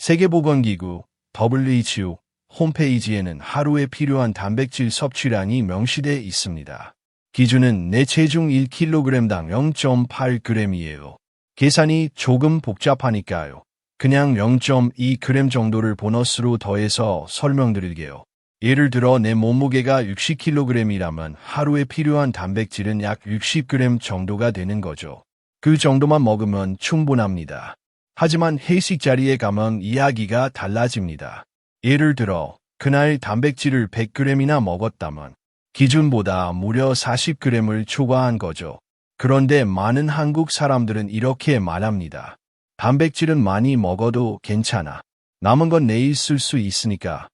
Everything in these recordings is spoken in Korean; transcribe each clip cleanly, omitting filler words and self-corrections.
세계보건기구 WHO 홈페이지에는 하루에 필요한 단백질 섭취량이 명시되어 있습니다. 기준은 내 체중 1kg당 0.8g이에요. 계산이 조금 복잡하니까요. 그냥 0.2g 정도를 보너스로 더해서 설명드릴게요. 예를 들어 내 몸무게가 60kg이라면 하루에 필요한 단백질은 약 60g 정도가 되는 거죠. 그 정도만 먹으면 충분합니다. 하지만 회식 자리에 가면 이야기가 달라집니다. 예를 들어 그날 단백질을 100g이나 먹었다면 기준보다 무려 40g을 초과한 거죠. 그런데 많은 한국 사람들은 이렇게 말합니다. 단백질은 많이 먹어도 괜찮아. 남은 건 내일 쓸 수 있으니까.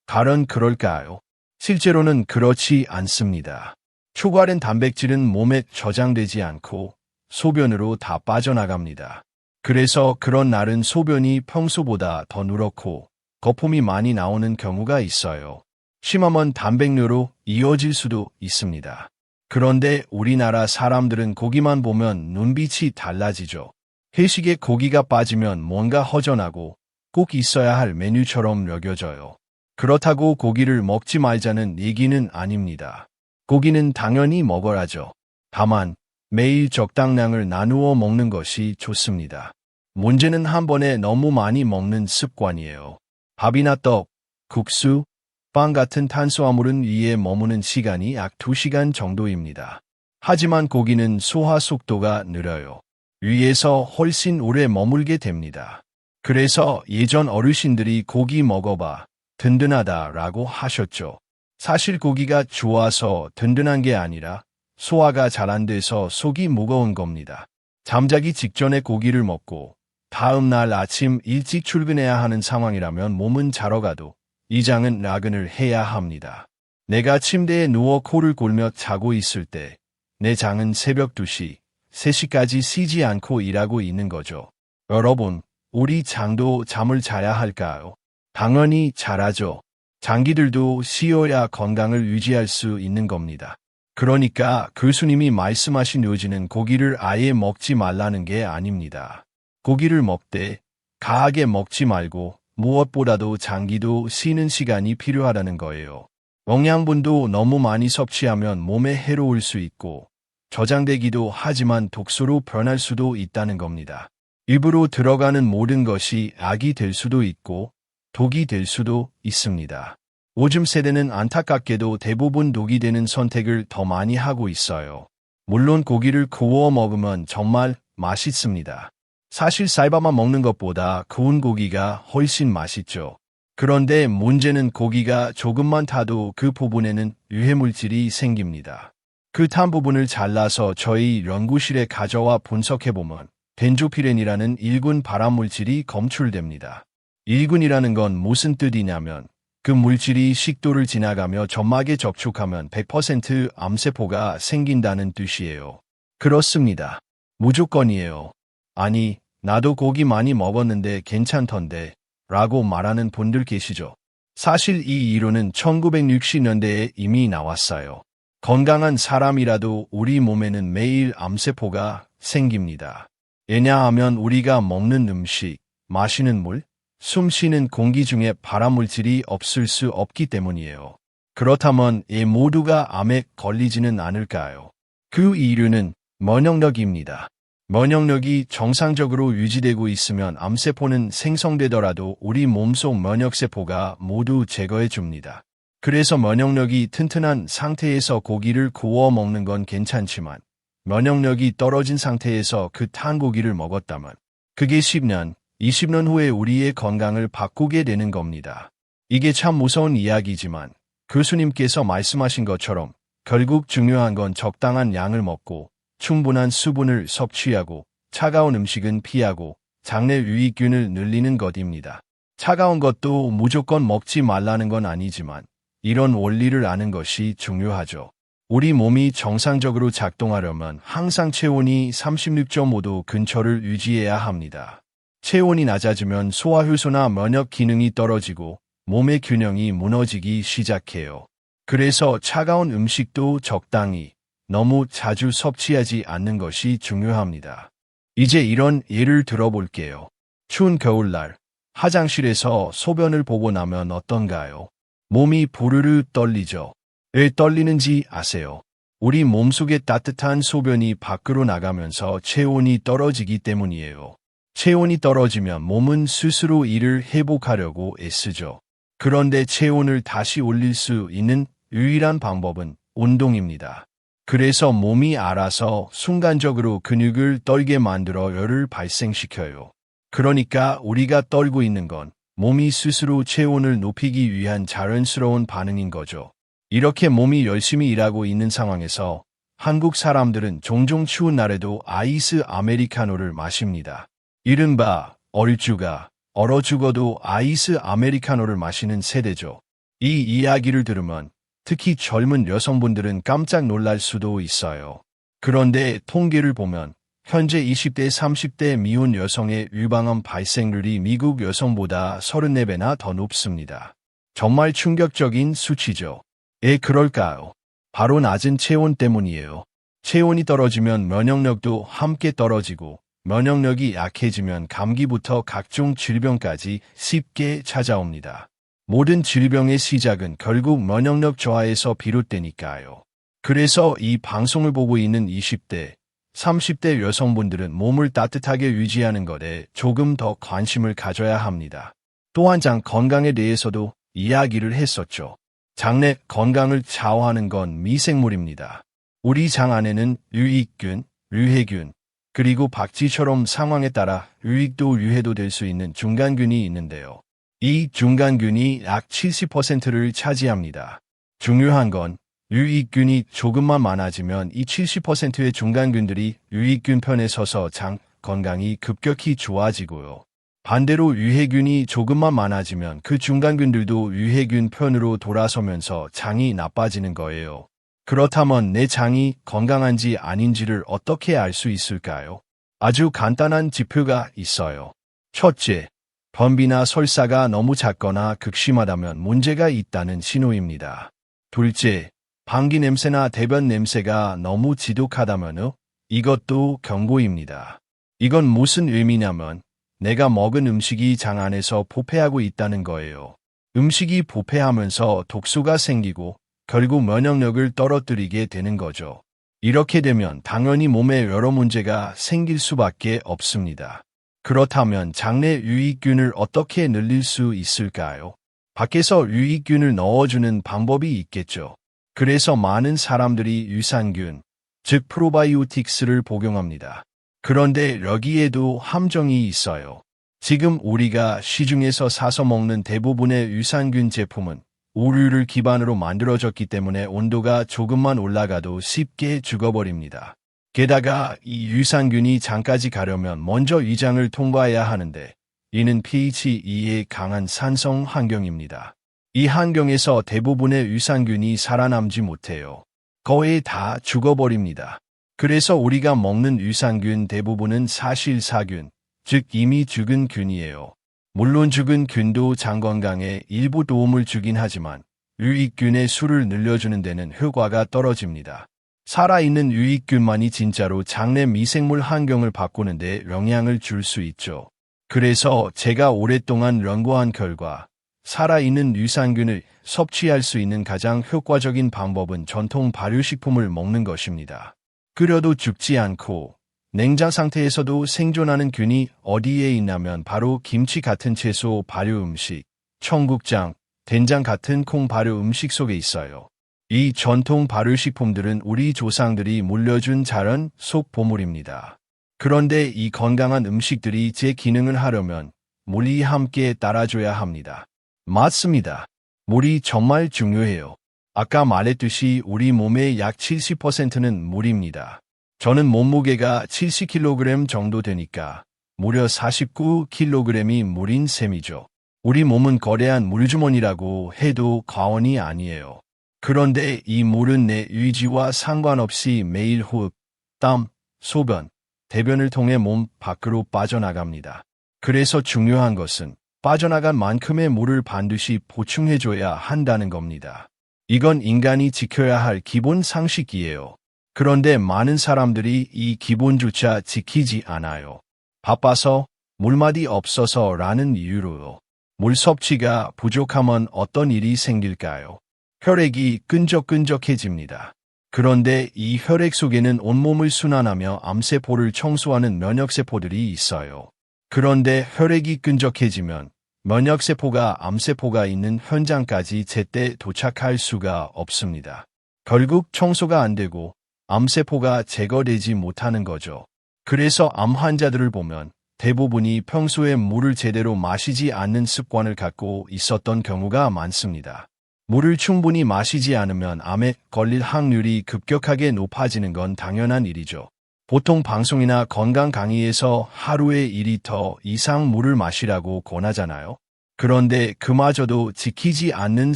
과연 그럴까요? 실제로는 그렇지 않습니다. 초과된 단백질은 몸에 저장되지 않고 소변으로 다 빠져나갑니다. 그래서 그런 날은 소변이 평소보다 더 누렇고 거품이 많이 나오는 경우가 있어요. 심하면 단백뇨로 이어질 수도 있습니다. 그런데 우리나라 사람들은 고기만 보면 눈빛이 달라지죠. 회식에 고기가 빠지면 뭔가 허전하고 꼭 있어야 할 메뉴처럼 여겨져요. 그렇다고 고기를 먹지 말자는 얘기는 아닙니다. 고기는 당연히 먹어야죠. 다만 매일 적당량을 나누어 먹는 것이 좋습니다. 문제는 한 번에 너무 많이 먹는 습관이에요. 밥이나 떡, 국수, 빵 같은 탄수화물은 위에 머무는 시간이 약 2시간 정도입니다. 하지만 고기는 소화 속도가 느려요. 위에서 훨씬 오래 머물게 됩니다. 그래서 예전 어르신들이 고기 먹어봐 든든하다라고 하셨죠. 사실 고기가 좋아서 든든한 게 아니라 소화가 잘 안 돼서 속이 무거운 겁니다. 잠자기 직전에 고기를 먹고 다음 날 아침 일찍 출근해야 하는 상황이라면 몸은 자러 가도 이장은 야근을 해야 합니다. 내가 침대에 누워 코를 골며 자고 있을 때 내 장은 새벽 2시, 3시까지 쉬지 않고 일하고 있는 거죠. 여러분, 우리 장도 잠을 자야 할까요? 당연히 잘하죠. 장기들도 쉬어야 건강을 유지할 수 있는 겁니다. 그러니까 교수님이 말씀하신 요지는 고기를 아예 먹지 말라는 게 아닙니다. 고기를 먹되 과하게 먹지 말고 무엇보다도 장기도 쉬는 시간이 필요하다는 거예요. 영양분도 너무 많이 섭취하면 몸에 해로울 수 있고 저장되기도 하지만 독소로 변할 수도 있다는 겁니다. 입으로 들어가는 모든 것이 약이 될 수도 있고 독이 될 수도 있습니다. 요즘 세대는 안타깝게도 대부분 독이 되는 선택을 더 많이 하고 있어요. 물론 고기를 구워 먹으면 정말 맛있습니다. 사실 쌀밥만 먹는 것보다 구운 고기가 훨씬 맛있죠. 그런데 문제는 고기가 조금만 타도 그 부분에는 유해물질이 생깁니다. 그 탄 부분을 잘라서 저희 연구실에 가져와 분석해보면 벤조피렌이라는 1군 발암물질이 검출됩니다. 1군이라는 건 무슨 뜻이냐면 그 물질이 식도를 지나가며 점막에 접촉하면 100% 암세포가 생긴다는 뜻이에요. 그렇습니다. 무조건이에요. 아니, 나도 고기 많이 먹었는데 괜찮던데 라고 말하는 분들 계시죠. 사실 이 이론은 1960년대에 이미 나왔어요. 건강한 사람이라도 우리 몸에는 매일 암세포가 생깁니다. 왜냐하면 우리가 먹는 음식, 마시는 물, 숨 쉬는 공기 중에 발암물질이 없을 수 없기 때문이에요. 그렇다면 이 모두가 암에 걸리지는 않을까요? 그 이유는 면역력입니다. 면역력이 정상적으로 유지되고 있으면 암세포는 생성되더라도 우리 몸속 면역세포가 모두 제거해 줍니다. 그래서 면역력이 튼튼한 상태에서 고기를 구워 먹는 건 괜찮지만 면역력이 떨어진 상태에서 그 탄 고기를 먹었다면 그게 10년, 20년 후에 우리의 건강을 바꾸게 되는 겁니다. 이게 참 무서운 이야기지만 교수님께서 말씀하신 것처럼 결국 중요한 건 적당한 양을 먹고 충분한 수분을 섭취하고 차가운 음식은 피하고 장내 유익균을 늘리는 것입니다. 차가운 것도 무조건 먹지 말라는 건 아니지만 이런 원리를 아는 것이 중요하죠. 우리 몸이 정상적으로 작동하려면 항상 체온이 36.5도 근처를 유지해야 합니다. 체온이 낮아지면 소화효소나 면역 기능이 떨어지고 몸의 균형이 무너지기 시작해요. 그래서 차가운 음식도 적당히, 너무 자주 섭취하지 않는 것이 중요합니다. 이제 이런 예를 들어볼게요. 추운 겨울날, 화장실에서 소변을 보고 나면 어떤가요? 몸이 부르르 떨리죠. 왜 떨리는지 아세요? 우리 몸속의 따뜻한 소변이 밖으로 나가면서 체온이 떨어지기 때문이에요. 체온이 떨어지면 몸은 스스로 이를 회복하려고 애쓰죠. 그런데 체온을 다시 올릴 수 있는 유일한 방법은 운동입니다. 그래서 몸이 알아서 순간적으로 근육을 떨게 만들어 열을 발생시켜요. 그러니까 우리가 떨고 있는 건 몸이 스스로 체온을 높이기 위한 자연스러운 반응인 거죠. 이렇게 몸이 열심히 일하고 있는 상황에서 한국 사람들은 종종 추운 날에도 아이스 아메리카노를 마십니다. 이른바 얼죽아, 얼어 죽어도 아이스 아메리카노를 마시는 세대죠. 이 이야기를 들으면 특히 젊은 여성분들은 깜짝 놀랄 수도 있어요. 그런데 통계를 보면 현재 20대, 30대 미혼 여성의 유방암 발생률이 미국 여성보다 34배나 더 높습니다. 정말 충격적인 수치죠. 왜 그럴까요? 바로 낮은 체온 때문이에요. 체온이 떨어지면 면역력도 함께 떨어지고 면역력이 약해지면 감기부터 각종 질병까지 쉽게 찾아옵니다. 모든 질병의 시작은 결국 면역력 저하에서 비롯되니까요. 그래서 이 방송을 보고 있는 20대, 30대 여성분들은 몸을 따뜻하게 유지하는 것에 조금 더 관심을 가져야 합니다. 또한 장 건강에 대해서도 이야기를 했었죠. 장내 건강을 좌우하는 건 미생물입니다. 우리 장 안에는 유익균, 유해균, 그리고 박쥐처럼 상황에 따라 유익도 유해도 될 수 있는 중간균이 있는데요. 이 중간균이 약 70%를 차지합니다. 중요한 건 유익균이 조금만 많아지면 이 70%의 중간균들이 유익균 편에 서서 장 건강이 급격히 좋아지고요. 반대로 유해균이 조금만 많아지면 그 중간균들도 유해균 편으로 돌아서면서 장이 나빠지는 거예요. 그렇다면 내 장이 건강한지 아닌지를 어떻게 알 수 있을까요? 아주 간단한 지표가 있어요. 첫째, 변비나 설사가 너무 잦거나 극심하다면 문제가 있다는 신호입니다. 둘째, 방귀 냄새나 대변 냄새가 너무 지독하다면 이것도 경고입니다. 이건 무슨 의미냐면 내가 먹은 음식이 장 안에서 부패하고 있다는 거예요. 음식이 부패하면서 독소가 생기고 결국 면역력을 떨어뜨리게 되는 거죠. 이렇게 되면 당연히 몸에 여러 문제가 생길 수밖에 없습니다. 그렇다면 장내 유익균을 어떻게 늘릴 수 있을까요? 밖에서 유익균을 넣어주는 방법이 있겠죠. 그래서 많은 사람들이 유산균, 즉 프로바이오틱스를 복용합니다. 그런데 여기에도 함정이 있어요. 지금 우리가 시중에서 사서 먹는 대부분의 유산균 제품은 우유를 기반으로 만들어졌기 때문에 온도가 조금만 올라가도 쉽게 죽어버립니다. 게다가 이 유산균이 장까지 가려면 먼저 위장을 통과해야 하는데 이는 pH 2의 강한 산성 환경입니다. 이 환경에서 대부분의 유산균이 살아남지 못해요. 거의 다 죽어버립니다. 그래서 우리가 먹는 유산균 대부분은 사실 사균, 즉 이미 죽은 균이에요. 물론 죽은 균도 장 건강에 일부 도움을 주긴 하지만 유익균의 수를 늘려주는 데는 효과가 떨어집니다. 살아있는 유익균만이 진짜로 장내 미생물 환경을 바꾸는 데 영향을 줄 수 있죠. 그래서 제가 오랫동안 연구한 결과 살아있는 유산균을 섭취할 수 있는 가장 효과적인 방법은 전통 발효식품을 먹는 것입니다. 끓여도 죽지 않고 냉장 상태에서도 생존하는 균이 어디에 있냐면 바로 김치 같은 채소 발효 음식, 청국장, 된장 같은 콩 발효 음식 속에 있어요. 이 전통 발효식품들은 우리 조상들이 물려준 자연 속 보물입니다. 그런데 이 건강한 음식들이 제 기능을 하려면 물이 함께 따라줘야 합니다. 맞습니다. 물이 정말 중요해요. 아까 말했듯이 우리 몸의 약 70%는 물입니다. 저는 몸무게가 70kg 정도 되니까 무려 49kg이 물인 셈이죠. 우리 몸은 거대한 물주머니라고 해도 과언이 아니에요. 그런데 이 물은 내 의지와 상관없이 매일 호흡, 땀, 소변, 대변을 통해 몸 밖으로 빠져나갑니다. 그래서 중요한 것은 빠져나간 만큼의 물을 반드시 보충해줘야 한다는 겁니다. 이건 인간이 지켜야 할 기본 상식이에요. 그런데 많은 사람들이 이 기본조차 지키지 않아요. 바빠서, 물맛이 없어서 라는 이유로요. 물 섭취가 부족하면 어떤 일이 생길까요? 혈액이 끈적끈적해집니다. 그런데 이 혈액 속에는 온몸을 순환하며 암세포를 청소하는 면역세포들이 있어요. 그런데 혈액이 끈적해지면 면역세포가 암세포가 있는 현장까지 제때 도착할 수가 없습니다. 결국 청소가 안 되고 암세포가 제거되지 못하는 거죠. 그래서 암 환자들을 보면 대부분이 평소에 물을 제대로 마시지 않는 습관을 갖고 있었던 경우가 많습니다. 물을 충분히 마시지 않으면 암에 걸릴 확률이 급격하게 높아지는 건 당연한 일이죠. 보통 방송이나 건강 강의에서 하루에 2리터 이상 물을 마시라고 권하잖아요. 그런데 그마저도 지키지 않는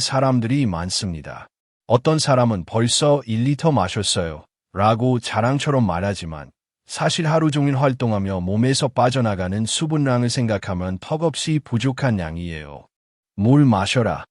사람들이 많습니다. 어떤 사람은 벌써 1리터 마셨어요 라고 자랑처럼 말하지만 사실 하루 종일 활동하며 몸에서 빠져나가는 수분량을 생각하면 턱없이 부족한 양이에요. 물 마셔라.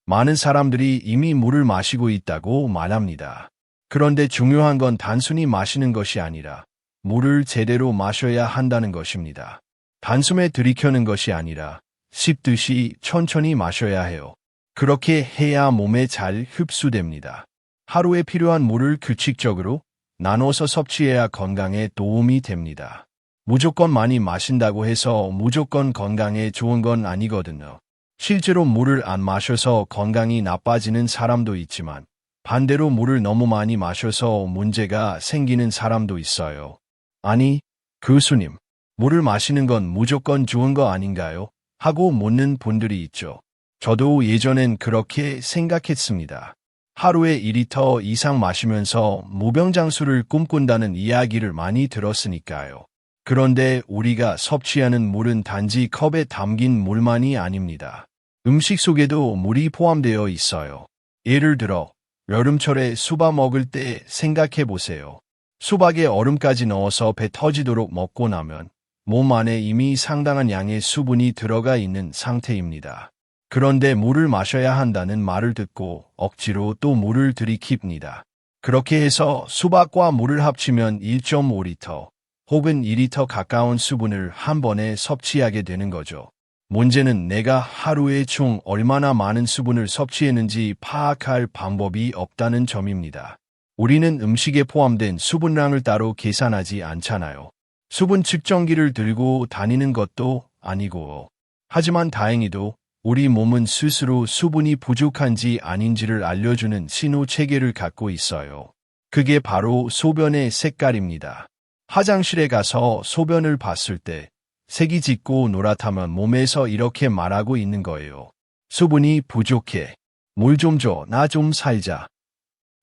많은 사람들이 이미 물을 마시고 있다고 말합니다. 그런데 중요한 건 단순히 마시는 것이 아니라 물을 제대로 마셔야 한다는 것입니다. 단숨에 들이켜는 것이 아니라 씹듯이 천천히 마셔야 해요. 그렇게 해야 몸에 잘 흡수됩니다. 하루에 필요한 물을 규칙적으로 나눠서 섭취해야 건강에 도움이 됩니다. 무조건 많이 마신다고 해서 무조건 건강에 좋은 건 아니거든요. 실제로 물을 안 마셔서 건강이 나빠지는 사람도 있지만 반대로 물을 너무 많이 마셔서 문제가 생기는 사람도 있어요. 아니, 교수님, 물을 마시는 건 무조건 좋은 거 아닌가요? 하고 묻는 분들이 있죠. 저도 예전엔 그렇게 생각했습니다. 하루에 2리터 이상 마시면서 무병장수를 꿈꾼다는 이야기를 많이 들었으니까요. 그런데 우리가 섭취하는 물은 단지 컵에 담긴 물만이 아닙니다. 음식 속에도 물이 포함되어 있어요. 예를 들어 여름철에 수박 먹을 때 생각해 보세요. 수박에 얼음까지 넣어서 배 터지도록 먹고 나면 몸 안에 이미 상당한 양의 수분이 들어가 있는 상태입니다. 그런데 물을 마셔야 한다는 말을 듣고 억지로 또 물을 들이킵니다. 그렇게 해서 수박과 물을 합치면 1.5리터 혹은 2리터 가까운 수분을 한 번에 섭취하게 되는 거죠. 문제는 내가 하루에 총 얼마나 많은 수분을 섭취했는지 파악할 방법이 없다는 점입니다. 우리는 음식에 포함된 수분량을 따로 계산하지 않잖아요. 수분 측정기를 들고 다니는 것도 아니고. 하지만 다행히도 우리 몸은 스스로 수분이 부족한지 아닌지를 알려주는 신호 체계를 갖고 있어요. 그게 바로 소변의 색깔입니다. 화장실에 가서 소변을 봤을 때 색이 짙고 노랗다면 몸에서 이렇게 말하고 있는 거예요. 수분이 부족해. 물 좀 줘. 나 좀 살자.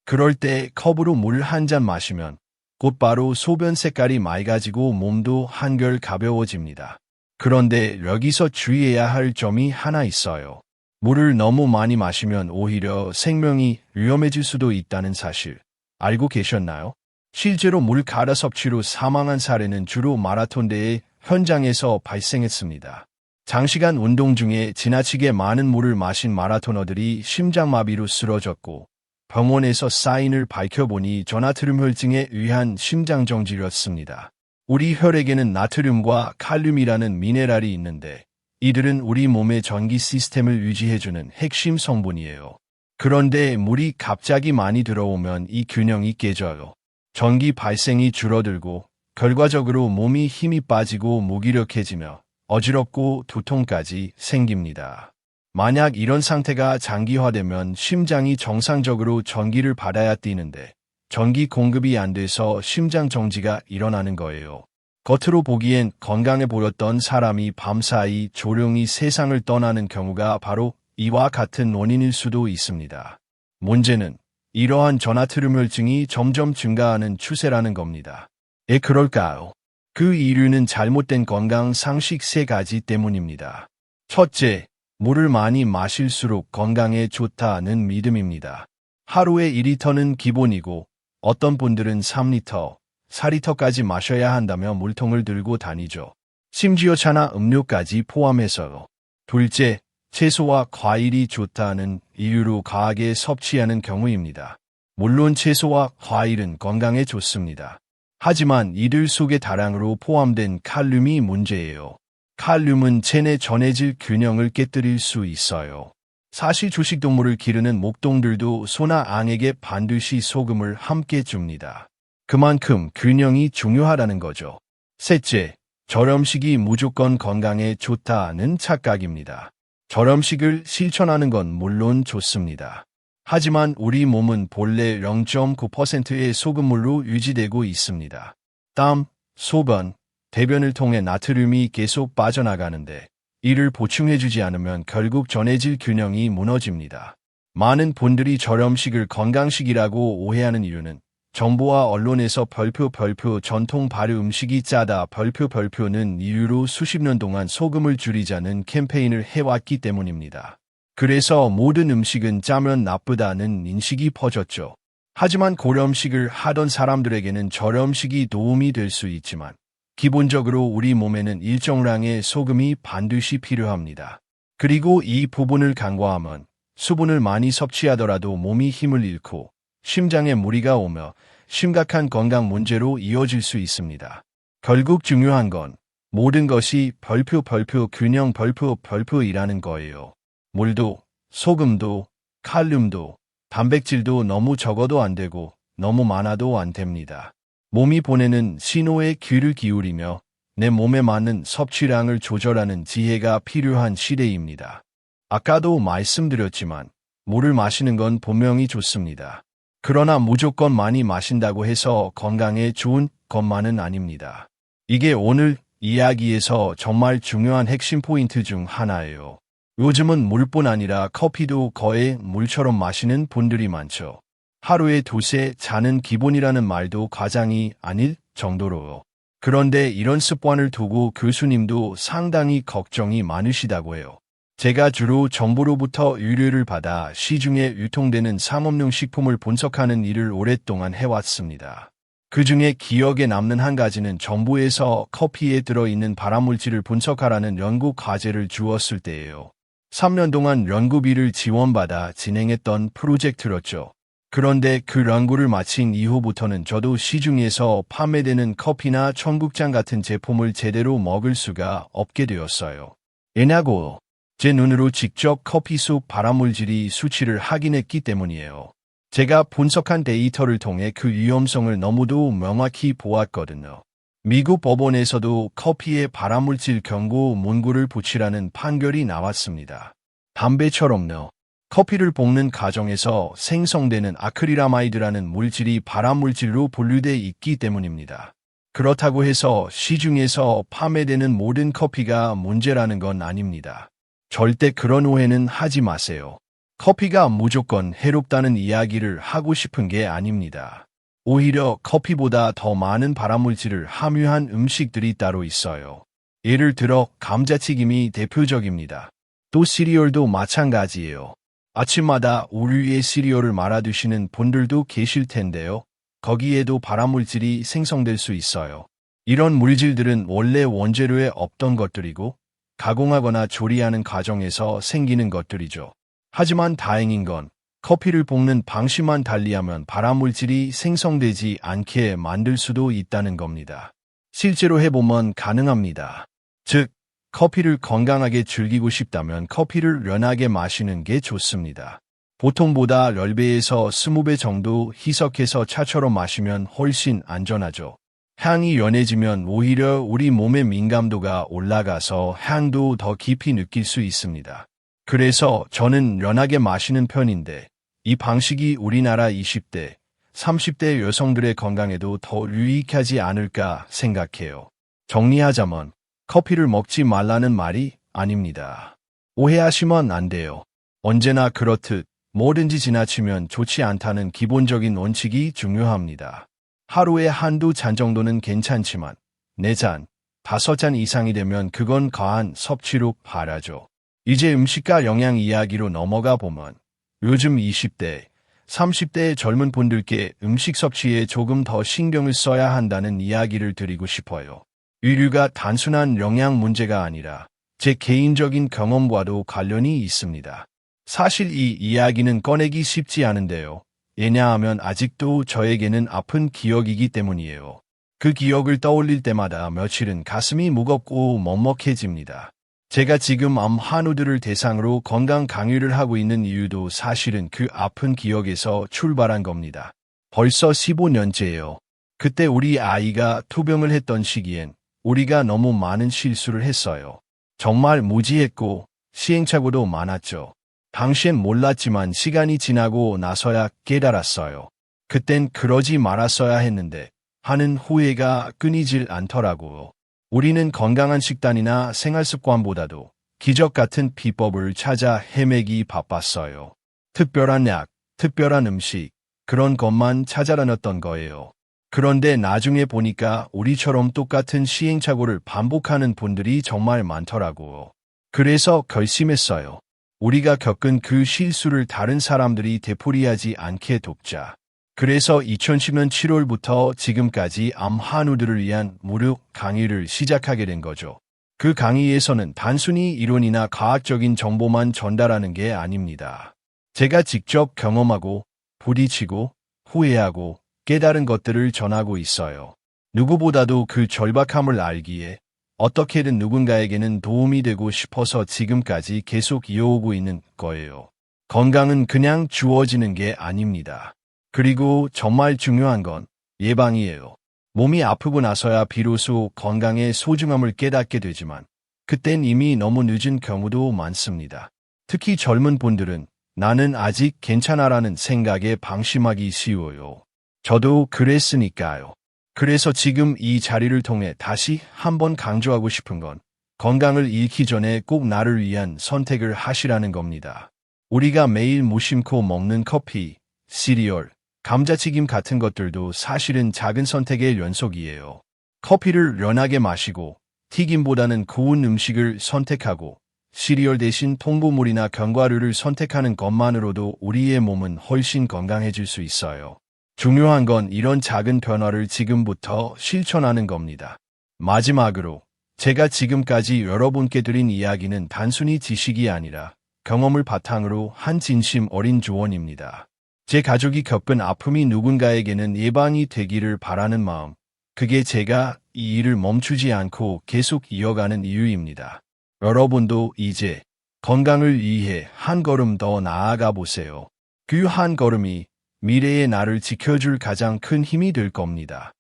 그럴 때 컵으로 물 한 잔 마시면 곧바로 소변 색깔이 맑아지고 몸도 한결 가벼워집니다. 그런데 여기서 주의해야 할 점이 하나 있어요. 물을 너무 많이 마시면 오히려 생명이 위험해질 수도 있다는 사실 알고 계셨나요? 실제로 물 가라 섭취로 사망한 사례는 주로 마라톤 대회 현장에서 발생했습니다. 장시간 운동 중에 지나치게 많은 물을 마신 마라토너들이 심장마비로 쓰러졌고 병원에서 사인을 밝혀보니 저나트륨 혈증에 의한 심장정지였습니다. 우리 혈액에는 나트륨과 칼륨이라는 미네랄이 있는데 이들은 우리 몸의 전기 시스템을 유지해주는 핵심 성분이에요. 그런데 물이 갑자기 많이 들어오면 이 균형이 깨져요. 전기 발생이 줄어들고 결과적으로 몸이 힘이 빠지고 무기력해지며 어지럽고 두통까지 생깁니다. 만약 이런 상태가 장기화되면 심장이 정상적으로 전기를 받아야 뛰는데 전기 공급이 안 돼서 심장 정지가 일어나는 거예요. 겉으로 보기엔 건강해 보였던 사람이 밤사이 조용히 세상을 떠나는 경우가 바로 이와 같은 원인일 수도 있습니다. 문제는 이러한 저나트륨 혈증이 점점 증가하는 추세라는 겁니다. 왜 그럴까요? 그 이유는 잘못된 건강 상식 3가지 때문입니다. 첫째, 물을 많이 마실수록 건강에 좋다는 믿음입니다. 하루에 2리터는 기본이고 어떤 분들은 3리터, 4리터까지 마셔야 한다며 물통을 들고 다니죠. 심지어 차나 음료까지 포함해서요. 둘째, 채소와 과일이 좋다는 이유로 과하게 섭취하는 경우입니다. 물론 채소와 과일은 건강에 좋습니다. 하지만 이들 속에 다량으로 포함된 칼륨이 문제예요. 칼륨은 체내 전해질 균형을 깨뜨릴 수 있어요. 사실 주식동물을 기르는 목동들도 소나 앙에게 반드시 소금을 함께 줍니다. 그만큼 균형이 중요하다는 거죠. 셋째, 저염식이 무조건 건강에 좋다는 착각입니다. 저염식을 실천하는 건 물론 좋습니다. 하지만 우리 몸은 본래 0.9%의 소금물로 유지되고 있습니다. 땀, 소변, 대변을 통해 나트륨이 계속 빠져나가는데 이를 보충해주지 않으면 결국 전해질 균형이 무너집니다. 많은 분들이 저염식을 건강식이라고 오해하는 이유는 정부와 언론에서 별표 전통 발효 음식이 짜다 별표는 이유로 수십 년 동안 소금을 줄이자는 캠페인을 해왔기 때문입니다. 그래서 모든 음식은 짜면 나쁘다는 인식이 퍼졌죠. 하지만 고염식을 하던 사람들에게는 저염식이 도움이 될 수 있지만 기본적으로 우리 몸에는 일정량의 소금이 반드시 필요합니다. 그리고 이 부분을 간과하면 수분을 많이 섭취하더라도 몸이 힘을 잃고 심장에 무리가 오며 심각한 건강 문제로 이어질 수 있습니다. 결국 중요한 건 모든 것이 별표 균형 별표이라는 거예요. 물도, 소금도, 칼륨도, 단백질도 너무 적어도 안 되고 너무 많아도 안 됩니다. 몸이 보내는 신호에 귀를 기울이며 내 몸에 맞는 섭취량을 조절하는 지혜가 필요한 시대입니다. 아까도 말씀드렸지만 물을 마시는 건 분명히 좋습니다. 그러나 무조건 많이 마신다고 해서 건강에 좋은 것만은 아닙니다. 이게 오늘 이야기에서 정말 중요한 핵심 포인트 중 하나예요. 요즘은 물뿐 아니라 커피도 거의 물처럼 마시는 분들이 많죠. 하루에 두세 잔은 기본이라는 말도 과장이 아닐 정도로요. 그런데 이런 습관을 두고 교수님도 상당히 걱정이 많으시다고 해요. 제가 주로 정부로부터 의뢰를 받아 시중에 유통되는 상업용 식품을 분석하는 일을 오랫동안 해왔습니다. 그중에 기억에 남는 한 가지는 정부에서 커피에 들어있는 발암물질을 분석하라는 연구 과제를 주었을 때예요. 3년 동안 연구비를 지원받아 진행했던 프로젝트였죠. 그런데 그 연구를 마친 이후부터는 저도 시중에서 판매되는 커피나 청국장 같은 제품을 제대로 먹을 수가 없게 되었어요. 왜냐고? 제 눈으로 직접 커피 속 발암물질이 수치를 확인했기 때문이에요. 제가 분석한 데이터를 통해 그 위험성을 너무도 명확히 보았거든요. 미국 법원에서도 커피에 발암물질 경고 문구를 붙이라는 판결이 나왔습니다. 담배처럼요. 커피를 볶는 과정에서 생성되는 아크릴아마이드라는 물질이 발암물질로 분류돼 있기 때문입니다. 그렇다고 해서 시중에서 판매되는 모든 커피가 문제라는 건 아닙니다. 절대 그런 오해는 하지 마세요. 커피가 무조건 해롭다는 이야기를 하고 싶은 게 아닙니다. 오히려 커피보다 더 많은 발암물질을 함유한 음식들이 따로 있어요. 예를 들어 감자튀김이 대표적입니다. 또 시리얼도 마찬가지예요. 아침마다 우유에 시리얼을 말아 드시는 분들도 계실 텐데요. 거기에도 발암물질이 생성될 수 있어요. 이런 물질들은 원래 원재료에 없던 것들이고 가공하거나 조리하는 과정에서 생기는 것들이죠. 하지만 다행인 건 커피를 볶는 방식만 달리하면 발암물질이 생성되지 않게 만들 수도 있다는 겁니다. 실제로 해보면 가능합니다. 즉, 커피를 건강하게 즐기고 싶다면 커피를 연하게 마시는 게 좋습니다. 보통보다 10배에서 20배 정도 희석해서 차처럼 마시면 훨씬 안전하죠. 향이 연해지면 오히려 우리 몸의 민감도가 올라가서 향도 더 깊이 느낄 수 있습니다. 그래서 저는 연하게 마시는 편인데 이 방식이 우리나라 20대, 30대 여성들의 건강에도 더 유익하지 않을까 생각해요. 정리하자면 커피를 먹지 말라는 말이 아닙니다. 오해하시면 안 돼요. 언제나 그렇듯 뭐든지 지나치면 좋지 않다는 기본적인 원칙이 중요합니다. 하루에 한두 잔 정도는 괜찮지만 4잔, 5잔 이상이 되면 그건 과한 섭취로 바라죠. 이제 음식과 영양 이야기로 넘어가 보면 요즘 20대, 30대의 젊은 분들께 음식 섭취에 조금 더 신경을 써야 한다는 이야기를 드리고 싶어요. 의류가 단순한 영양 문제가 아니라 제 개인적인 경험과도 관련이 있습니다. 사실 이 이야기는 꺼내기 쉽지 않은데요. 왜냐하면 아직도 저에게는 아픈 기억이기 때문이에요. 그 기억을 떠올릴 때마다 며칠은 가슴이 무겁고 먹먹해집니다. 제가 지금 암 환우들을 대상으로 건강 강의를 하고 있는 이유도 사실은 그 아픈 기억에서 출발한 겁니다. 벌써 15년째예요. 그때 우리 아이가 투병을 했던 시기엔 우리가 너무 많은 실수를 했어요. 정말 무지했고 시행착오도 많았죠. 당시엔 몰랐지만 시간이 지나고 나서야 깨달았어요. 그땐 그러지 말았어야 했는데 하는 후회가 끊이질 않더라고요. 우리는 건강한 식단이나 생활습관보다도 기적 같은 비법을 찾아 헤매기 바빴어요. 특별한 약, 특별한 음식, 그런 것만 찾아다녔던 거예요. 그런데 나중에 보니까 우리처럼 똑같은 시행착오를 반복하는 분들이 정말 많더라고요. 그래서 결심했어요. 우리가 겪은 그 실수를 다른 사람들이 되풀이하지 않게 돕자. 그래서 2010년 7월부터 지금까지 암 환우들을 위한 무료 강의를 시작하게 된 거죠. 그 강의에서는 단순히 이론이나 과학적인 정보만 전달하는 게 아닙니다. 제가 직접 경험하고 부딪히고 후회하고 깨달은 것들을 전하고 있어요. 누구보다도 그 절박함을 알기에 어떻게든 누군가에게는 도움이 되고 싶어서 지금까지 계속 이어오고 있는 거예요. 건강은 그냥 주어지는 게 아닙니다. 그리고 정말 중요한 건 예방이에요. 몸이 아프고 나서야 비로소 건강의 소중함을 깨닫게 되지만 그땐 이미 너무 늦은 경우도 많습니다. 특히 젊은 분들은 나는 아직 괜찮아라는 생각에 방심하기 쉬워요. 저도 그랬으니까요. 그래서 지금 이 자리를 통해 다시 한번 강조하고 싶은 건 건강을 잃기 전에 꼭 나를 위한 선택을 하시라는 겁니다. 우리가 매일 무심코 먹는 커피, 시리얼, 감자튀김 같은 것들도 사실은 작은 선택의 연속이에요. 커피를 연하게 마시고 튀김보다는 구운 음식을 선택하고 시리얼 대신 통곡물이나 견과류를 선택하는 것만으로도 우리의 몸은 훨씬 건강해질 수 있어요. 중요한 건 이런 작은 변화를 지금부터 실천하는 겁니다. 마지막으로 제가 지금까지 여러분께 드린 이야기는 단순히 지식이 아니라 경험을 바탕으로 한 진심 어린 조언입니다. 제 가족이 겪은 아픔이 누군가에게는 예방이 되기를 바라는 마음, 그게 제가 이 일을 멈추지 않고 계속 이어가는 이유입니다. 여러분도 이제 건강을 위해 한 걸음 더 나아가 보세요. 그 한 걸음이 미래의 나를 지켜줄 가장 큰 힘이 될 겁니다.